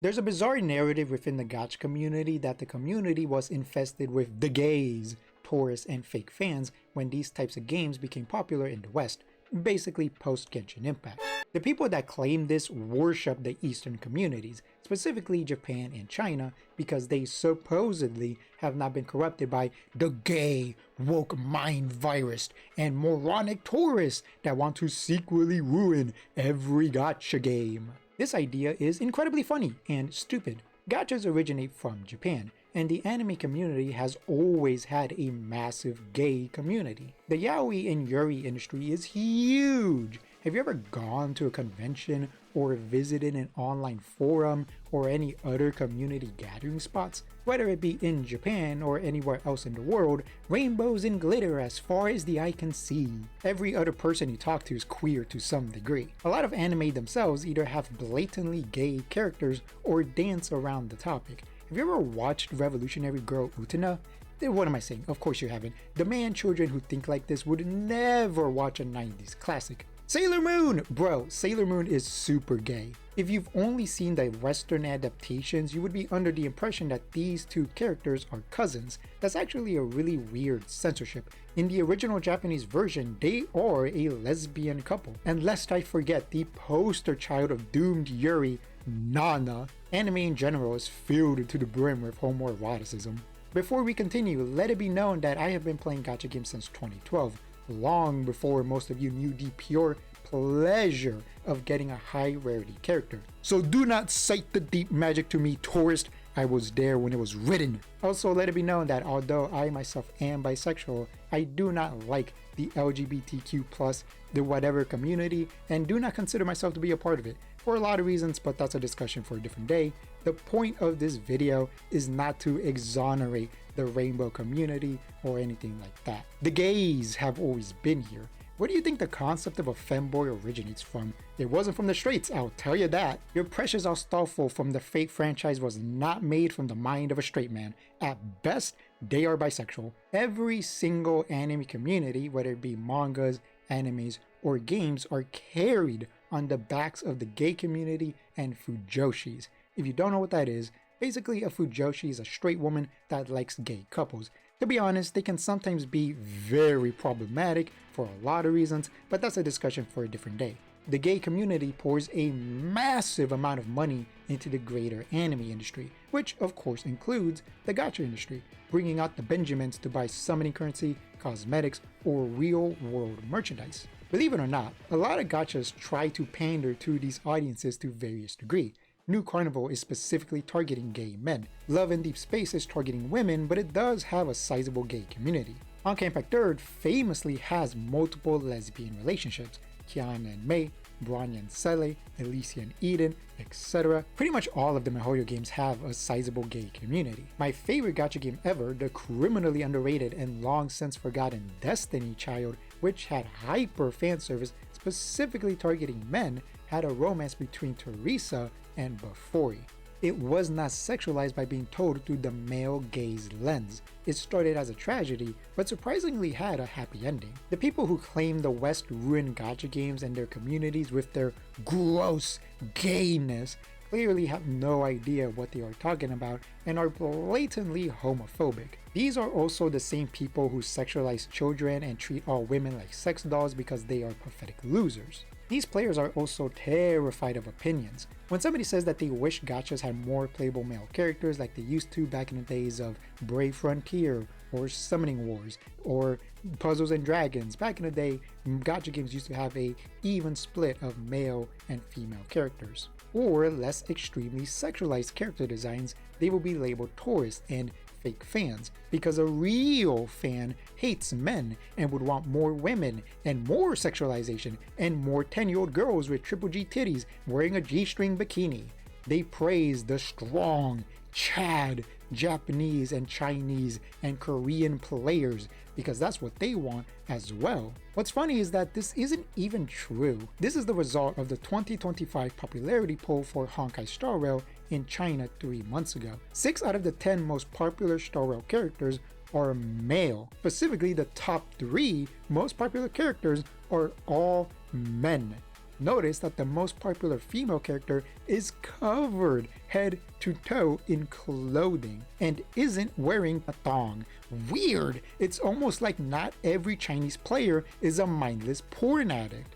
There's a bizarre narrative within the Gacha community that the community was infested with the gays, tourists, and fake fans when these types of games became popular in the West, basically post Genshin Impact. The people that claim this worship the Eastern communities, specifically Japan and China, because they supposedly have not been corrupted by the gay, woke mind virus and moronic tourists that want to secretly ruin every gacha game. This idea is incredibly funny and stupid. Gachas originate from Japan, and the anime community has always had a massive gay community. The yaoi and yuri industry is huge. Have you ever gone to a convention or visited an online forum or any other community gathering spots? Whether it be in Japan or anywhere else in the world, rainbows and glitter as far as the eye can see. Every other person you talk to is queer to some degree. A lot of anime themselves either have blatantly gay characters or dance around the topic. Have you ever watched Revolutionary Girl Utena? What am I saying? Of course you haven't. The man children who think like this would never watch a 90s classic. Sailor Moon! Bro, Sailor Moon is super gay. If you've only seen the Western adaptations, you would be under the impression that these two characters are cousins. That's actually a really weird censorship. In the original Japanese version, they are a lesbian couple. And lest I forget, the poster child of doomed Yuri, Nana. Anime in general is filled to the brim with homoeroticism. Before we continue, let it be known that I have been playing gacha games since 2012. Long before most of you knew the pure pleasure of getting a high rarity character. So do not cite the deep magic to me, tourist. I was there when it was written. Also, let it be known that although I myself am bisexual, I do not like the LGBTQ+, the whatever community, and do not consider myself to be a part of it, for a lot of reasons, but that's a discussion for a different day. The point of this video is not to exonerate the rainbow community or anything like that. The gays have always been here. Where do you think the concept of a femboy originates from? It wasn't from the straights, I'll tell you that. Your precious Astolfo from the Fate franchise was not made from the mind of a straight man. At best, they are bisexual. Every single anime community, whether it be mangas, animes, or games, are carried on the backs of the gay community and fujoshis. If you don't know what that is, basically a fujoshi is a straight woman that likes gay couples. To be honest, they can sometimes be very problematic for a lot of reasons, but that's a discussion for a different day. The gay community pours a massive amount of money into the greater anime industry, which of course includes the gacha industry, bringing out the Benjamins to buy summoning currency, cosmetics, or real-world merchandise. Believe it or not, a lot of gachas try to pander to these audiences to various degrees. New Carnival is specifically targeting gay men. Love in Deep Space is targeting women, but it does have a sizable gay community. Honkai Impact 3rd famously has multiple lesbian relationships. Kiana and Mei, Bronya and Sele, Elysia and Eden, etc. Pretty much all of the mihoyo games have a sizable gay community. My favorite gacha game ever, the criminally underrated and long since forgotten Destiny Child, which had hyper fan service specifically targeting men, had a romance between Teresa and Bafori. It was not sexualized by being told through the male gaze lens. It started as a tragedy, but surprisingly had a happy ending. The people who claim the West ruined gacha games and their communities with their gross gayness clearly have no idea what they are talking about and are blatantly homophobic. These are also the same people who sexualize children and treat all women like sex dolls because they are pathetic losers. These players are also terrified of opinions. When somebody says that they wish gachas had more playable male characters like they used to back in the days of Brave Frontier or Summoning Wars or Puzzles and Dragons, back in the day gacha games used to have a even split of male and female characters. Or less extremely sexualized character designs, they will be labeled tourists and fake fans, because a real fan hates men and would want more women and more sexualization and more 10-year-old girls with triple G titties wearing a G-string bikini. They praise the strong, Chad, Japanese and Chinese and Korean players because that's what they want as well. What's funny is that this isn't even true. This is the result of the 2025 popularity poll for Honkai Star Rail in China 3 months ago. 6 out of the 10 most popular Star Rail characters are male. Specifically, the top 3 most popular characters are all men. Notice that the most popular female character is covered head to toe in clothing and isn't wearing a thong. Weird! It's almost like not every Chinese player is a mindless porn addict.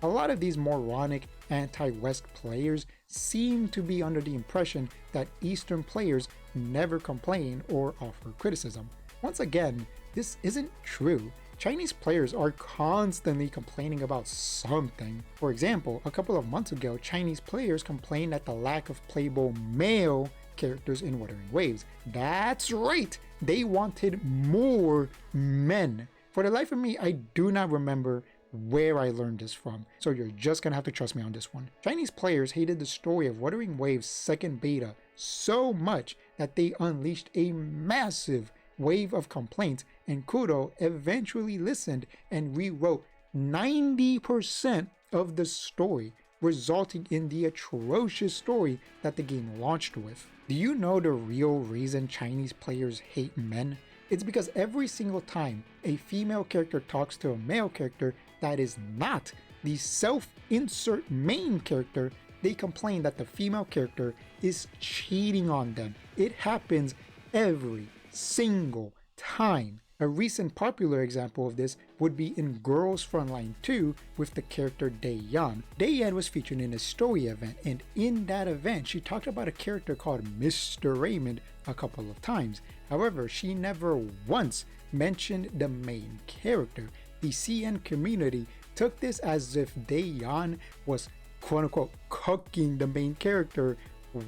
A lot of these moronic anti-West players seem to be under the impression that Eastern players never complain or offer criticism. Once again, this isn't true. Chinese players are constantly complaining about something. For example, a couple of months ago, Chinese players complained at the lack of playable male characters in Wuthering Waves. That's right! They wanted more men. For the life of me, I do not remember where I learned this from, so you're just gonna have to trust me on this one. Chinese players hated the story of Wuthering Waves' second beta so much that they unleashed a massive wave of complaints, and Kuro eventually listened and rewrote 90% of the story, resulting in the atrocious story that the game launched with. Do you know the real reason Chinese players hate men? It's because every single time a female character talks to a male character that is not the self-insert main character, they complain that the female character is cheating on them. It happens every single time. A recent popular example of this would be in Girls Frontline 2 with the character Daeyeon. Daeyeon was featured in a story event, and in that event she talked about a character called Mr. Raymond a couple of times. However, she never once mentioned the main character. The CN community took this as if Daeyeon was quote-unquote cooking the main character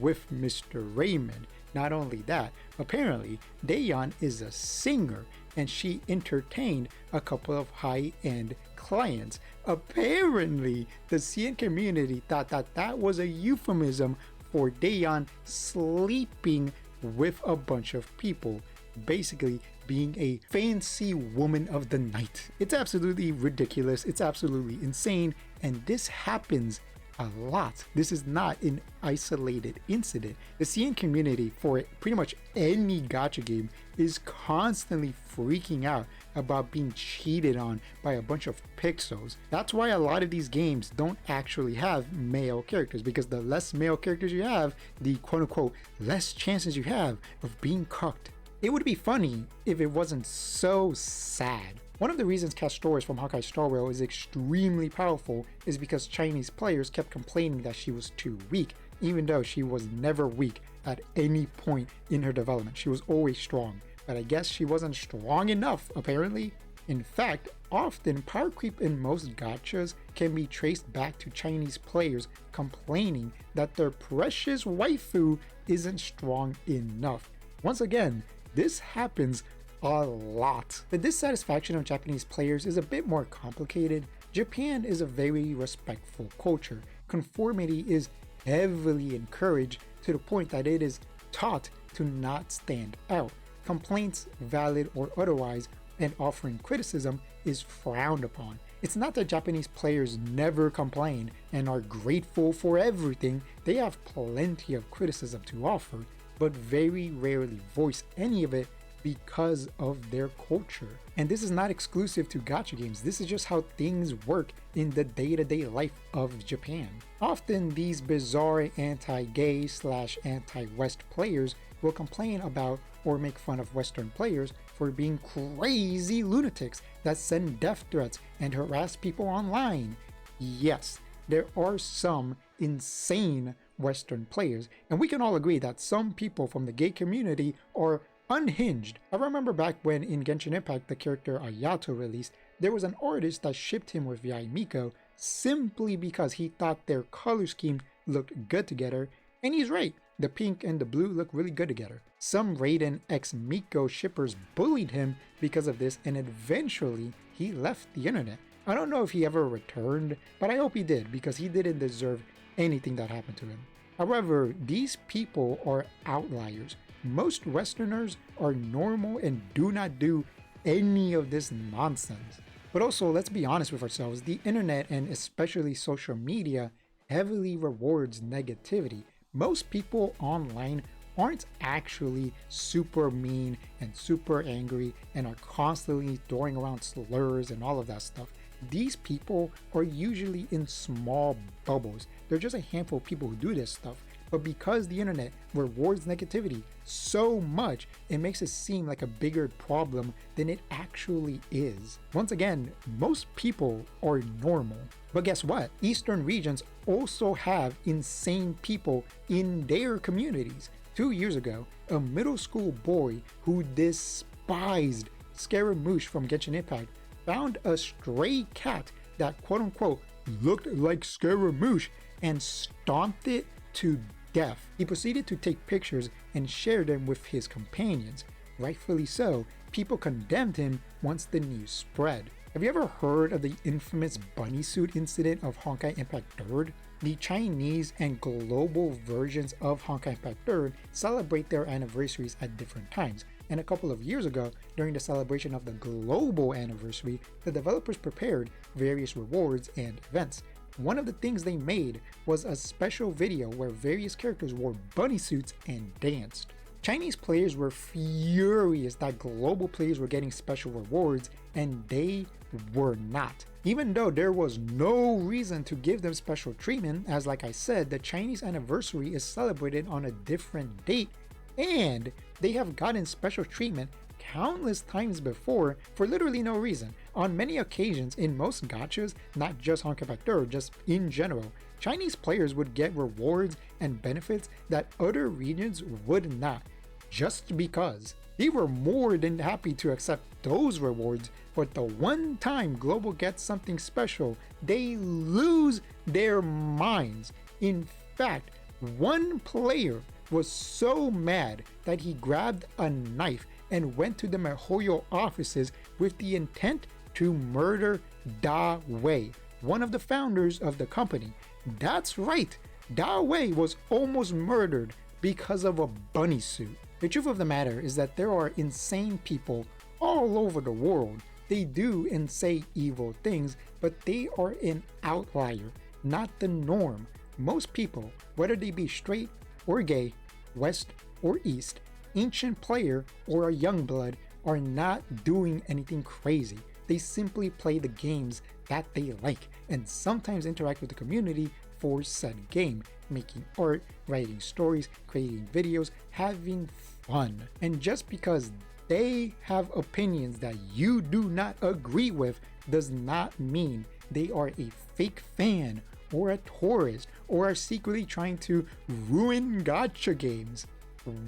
with Mr. Raymond. Not only that, apparently Daeyeon is a singer and she entertained a couple of high-end clients. Apparently, the CN community thought that that was a euphemism for Daeyeon sleeping with a bunch of people, basically being a fancy woman of the night. It's absolutely ridiculous, it's absolutely insane, and this happens a lot. This is not an isolated incident. The CN community for pretty much any gacha game is constantly freaking out about being cheated on by a bunch of pixels. That's why a lot of these games don't actually have male characters, because the less male characters you have, the quote-unquote less chances you have of being cucked. It would be funny if it wasn't so sad. One of the reasons Castor's from Hawkeye Star Rail is extremely powerful is because Chinese players kept complaining that she was too weak, even though she was never weak at any point in her development. She was always strong, but I guess she wasn't strong enough, apparently. In fact, often power creep in most gachas can be traced back to Chinese players complaining that their precious waifu isn't strong enough. Once again, this happens a lot. The dissatisfaction of Japanese players is a bit more complicated. Japan is a very respectful culture. Conformity is heavily encouraged to the point that it is taught to not stand out. Complaints, valid or otherwise, and offering criticism is frowned upon. It's not that Japanese players never complain and are grateful for everything. They have plenty of criticism to offer, but very rarely voice any of it because of their culture. And this is not exclusive to gacha games, this is just how things work in the day-to-day life of Japan. Often these bizarre anti-gay / anti-West players will complain about or make fun of Western players for being crazy lunatics that send death threats and harass people online. Yes, there are some insane Western players, and we can all agree that some people from the gay community are unhinged. I remember back when in Genshin Impact the character Ayato released, there was an artist that shipped him with Yae Miko simply because he thought their color scheme looked good together, and he's right, the pink and the blue look really good together. Some Raiden x Miko shippers bullied him because of this, and eventually he left the internet. I don't know if he ever returned, but I hope he did, because he didn't deserve anything that happened to him. However, these people are outliers. Most Westerners are normal and do not do any of this nonsense. But also, let's be honest with ourselves, the internet and especially social media heavily rewards negativity. Most people online aren't actually super mean and super angry and are constantly throwing around slurs and all of that stuff. These people are usually in small bubbles. They're just a handful of people who do this stuff. But because the internet rewards negativity so much, it makes it seem like a bigger problem than it actually is. Once again, most people are normal. But guess what? Eastern regions also have insane people in their communities. 2 years ago, a middle school boy who despised Scaramouche from Genshin Impact found a stray cat that quote unquote looked like Scaramouche and stomped it to death. He proceeded to take pictures and share them with his companions. Rightfully so, people condemned him once the news spread. Have you ever heard of the infamous bunny suit incident of Honkai Impact 3rd? The Chinese and global versions of Honkai Impact 3rd celebrate their anniversaries at different times, and a couple of years ago, during the celebration of the global anniversary, the developers prepared various rewards and events. One of the things they made was a special video where various characters wore bunny suits and danced. Chinese players were furious that global players were getting special rewards and they were not. Even though there was no reason to give them special treatment, as like I said, the Chinese anniversary is celebrated on a different date and they have gotten special treatment countless times before for literally no reason. On many occasions, in most gachas, not just Honkai Impact 3rd, just in general, Chinese players would get rewards and benefits that other regions would not, just because. They were more than happy to accept those rewards, but the one time Global gets something special, they lose their minds. In fact, one player was so mad that he grabbed a knife and went to the mihoyo offices with the intent to murder Da Wei, one of the founders of the company. That's right, Da Wei was almost murdered because of a bunny suit. The truth of the matter is that there are insane people all over the world. They do and say evil things, but they are an outlier, not the norm. Most people, whether they be straight or gay, west or east, ancient player or a young blood, are not doing anything crazy. They simply play the games that they like and sometimes interact with the community for said game, making art, writing stories, creating videos, having fun. And just because they have opinions that you do not agree with does not mean they are a fake fan or a tourist or are secretly trying to ruin gacha games.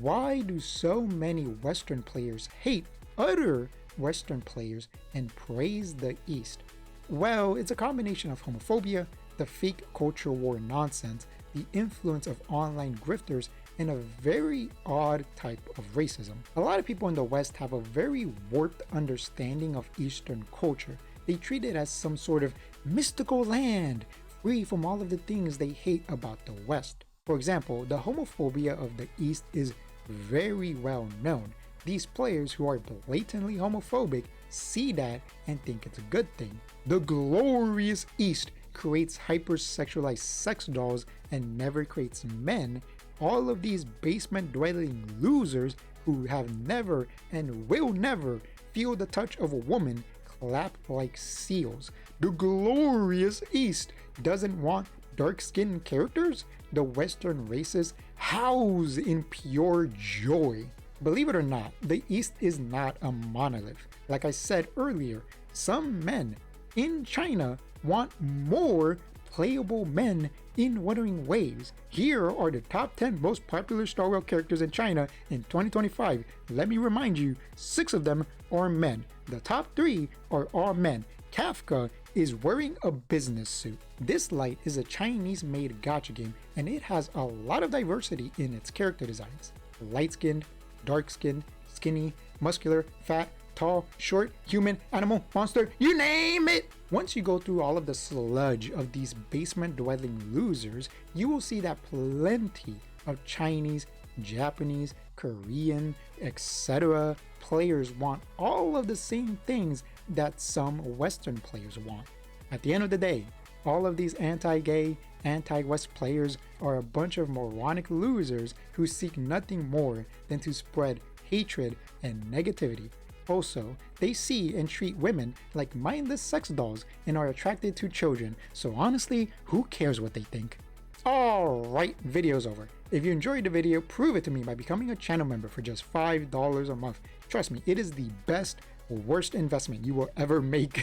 Why do so many Western players hate other Western players and praise the East? Well, it's a combination of homophobia, the fake culture war nonsense, the influence of online grifters, and a very odd type of racism. A lot of people in the West have a very warped understanding of Eastern culture. They treat it as some sort of mystical land, free from all of the things they hate about the West. For example, the homophobia of the East is very well known. These players who are blatantly homophobic see that and think it's a good thing. The glorious East creates hypersexualized sex dolls and never creates men. All of these basement-dwelling losers who have never and will never feel the touch of a woman clap like seals. The glorious East doesn't want dark-skinned characters? The Western races house in pure joy. Believe it or not, the East is not a monolith. Like I said earlier, some men in China want more playable men in Wuthering Waves. Here are the top 10 most popular Star Rail characters in China in 2025. Let me remind you, 6 of them are men. The top 3 are all men. Kafka is wearing a business suit. This Light is a Chinese-made gacha game and it has a lot of diversity in its character designs. Light-skinned, dark-skinned, skinny, muscular, fat, tall, short, human, animal, monster, you name it! Once you go through all of the sludge of these basement-dwelling losers, you will see that plenty of Chinese, Japanese, Korean, etc. players want all of the same things that some Western players want. At the end of the day, all of these anti-gay, anti-West players are a bunch of moronic losers who seek nothing more than to spread hatred and negativity. Also, they see and treat women like mindless sex dolls and are attracted to children, so honestly, who cares what they think? Alright, video's over. If you enjoyed the video, prove it to me by becoming a channel member for just $5 a month. Trust me, it is the best or worst investment you will ever make.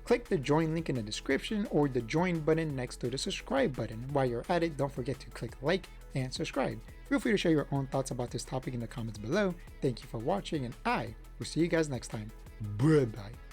Click the join link in the description or the join button next to the subscribe button. While you're at it, don't forget to click like and subscribe. Feel free to share your own thoughts about this topic in the comments below. Thank you for watching, and I will see you guys next time. Bye bye.